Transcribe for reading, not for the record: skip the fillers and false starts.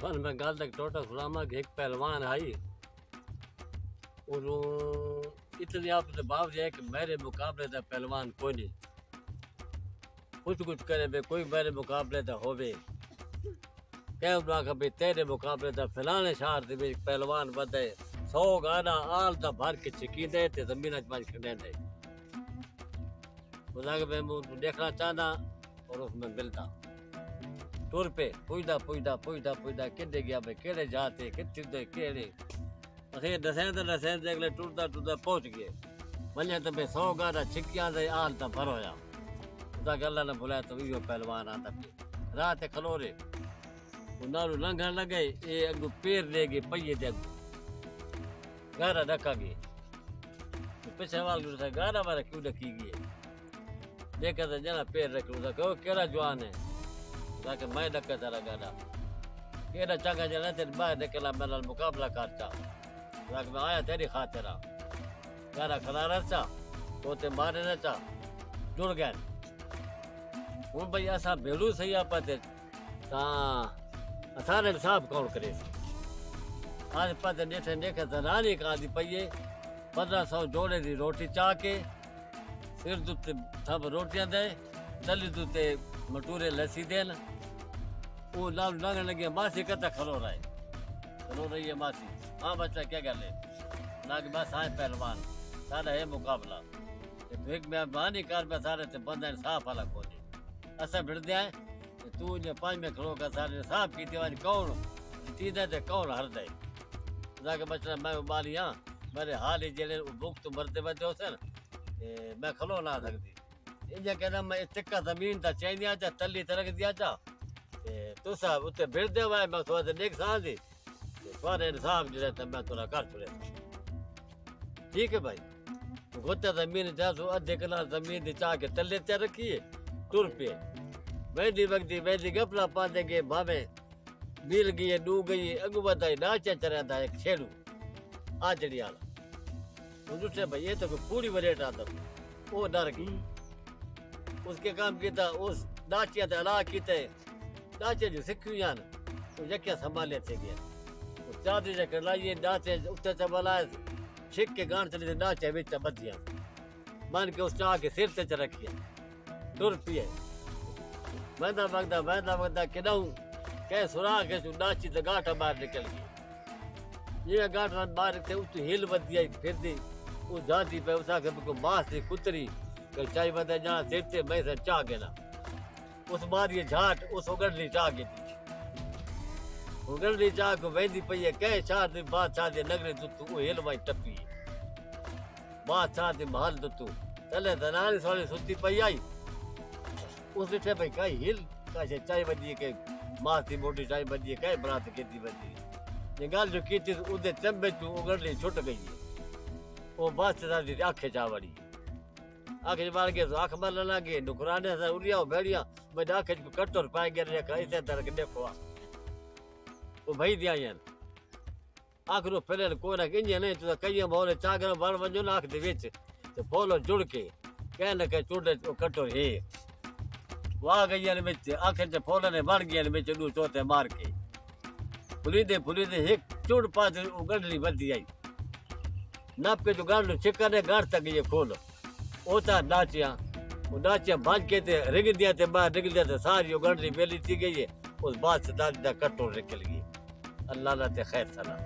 فن میں گل تک ٹوٹا سناما کہ ایک پہلوان آئی اور اتنی آپ سے باوجود ہے کہ میرے مقابلے دا پہلوان کوئی نہیں کچھ کرے بے کوئی میرے مقابلے دا ہووے کہ بنا کہ بھئی تیرے مقابلے دا فلانے شہر دے وچ پہلوان بدے 100 گانا آل دا بھر کے چکی دے تے زمین اچ بچ کھڑے دے بنا کہ میں دیکھنا چاہنا اور اس میں ملتا ٹور پہ پوچھتا کدے گیا بھائی کہڑے جاتے کتنے کہڑے اسے دسیں اگلے ٹرتا پہنچ گئے ونجے تو بھائی 100 گانا چھکیاں دے آل تا بھر ہویا خدا کہ اللہ نے بلایا تو یہ پہلوان آتا پہ راہ تے کھلو رے انہوں لنگھن لگے یہ اگو پیر لے گئے پہیے دے اگو گارا ڈکا گئے پیچھے وال گئے گارا مارا کیوں ڈکی گئے دیکھا تھا جنا پیر رکھو کہ کہڑا جوان ہے کہ میں ڈکا تیرا گاڑا کہڑا چنگا جنا تیرے باہر نکلا میرا مقابلہ کرتا کہ میں آیا تیری خاطر گارا کھلا رہتا تو تے مارے نہ چاہ جڑ گئے ہوں بھائی ایسا بھیڑو سہی آپ تے سارے حساب کون کرے آج پتے دیکھے تو رانی کہاں دی پئیے 1500 جوڑے دی روٹی چاہ کے سر دوتے سب روٹیاں دے تلی دوتے مٹورے لسی دین وہ لال لگن لگے ماسی کتا کھلو رہی ہے ماسی ہاں بچہ کیا گل ہے لاگ بس آئے پہلوان سارا ہے مقابلہ ایک مہربانی کر پہ سارے تے بندہ انصاف والا کو جی ایسا بھڑ دیا ہے کہ تو جو 5 میں کھلو کر سارے انصاف کی دیوانی کون جیتے تے کون ہر دے خدا کے بچہ میں مالی ہاں میرے حال ہی جلے بھوک تو مرتے بچے ہو سن میں کھلو نہ سکتی انجا کہنا میں اتکا زمین تا چاہی دیا چاہ تلی ترک دیا چاہ تو صاحب اتنے بھیڑ دے ہوئے میں تھوڑا سے نیک سان دی تھوڑا انصاف جو رہتا میں تھوڑا کر چھوڑے ٹھیک ہے بھائی گھوتا زمین چاہ سو ادھے کنال زمین دی چاہ کے تلے تے رکھیے ٹور پہ ویندی گپلا پا دیں گے بھاویں بیل گئی ڈو گئی اگو بتائی ڈاچا چریا تھا ایک چھیڑو آجڑی آلا دوسرے بھائی یہ تو کوئی پوری وریٹ آتا وہ ڈر گئی اس کے کام کیتا اس ڈاچیا تے علا کیتے ڈاچے جو سکھیوں یا نا وہ یکیا سنبھالے تھے گیا اس چادری جا کر لائیے ڈاچے اتنے سے بلائے چھک کے گان چلی تھے ڈاچے ویچا بدیا مان کے اس چاہ کے سر تے چ رکھیا ٹر پیے ویندا وگدا کڈاؤں کہ سراغ کے ڈاچی تے گاٹھا باہر نکل گئی یہ گاٹھا باہر تے اس ہل بدیا پھر دی وہ جاتی پہ اسا کے کو ماس دی کتری کہ چاہی بندہ جہاں سر تے میں سے چاہ گنا اس بعد یہ جھاٹ اس اگڑلی چاہ گئی تھی اگڑلی چاہ کو ویندی پئی ہے کہ شاہ دی بادشاہ دی نگری تو وہ ہل وائی ٹپی بادشاہ دی محل تو تلے دنانی سولی ستی پئی آئی اس ڈٹھے بھئی کئی ہل کاشے چاہی بدی کہ ماس دی موٹی چاہی بدی کہ برات کیتی بدی یہ گل جو کیتی اودے چمبے تو اگڑلی چھٹ گئی ہے وہ بادشاہ دی آنکھیں چاہ وڑی آنکھیں بار گئے تو آنکھ مرنے لگے نکرانے سے اڑیا بھیڑیا میں آنکھیں کو کٹور پائے گئے رکھا اسے طرح کے دیکھو وہ بھائی دیا ہیں آنکھ رو پھیلے کوئی نہ کنجے نہیں تو کئی بولے چاگر بڑھ ونجو نا آنکھ دے وچ تو پولو جڑ کے کہنے کہ چوڑے کٹور ہے وہ آ گئی ہیں وچ آنکھیں سے پھولے نے بڑھ گئے وچ دو چوتے مار کے پھلی دے ایک چوڑ پاس گڑلی بدی آئی نپ کے جو گاڑ چکر گاڑ تک یہ کھولو اوتا ڈاچیاں وہ ڈاچیاں بھاج کے تے رگ دیا تے باہر نکل دیا تے ساری گڑلی بیلی تھی گئی ہے اس بات سے دادی دا کٹور نکل گئی اللہ تے خیر سلام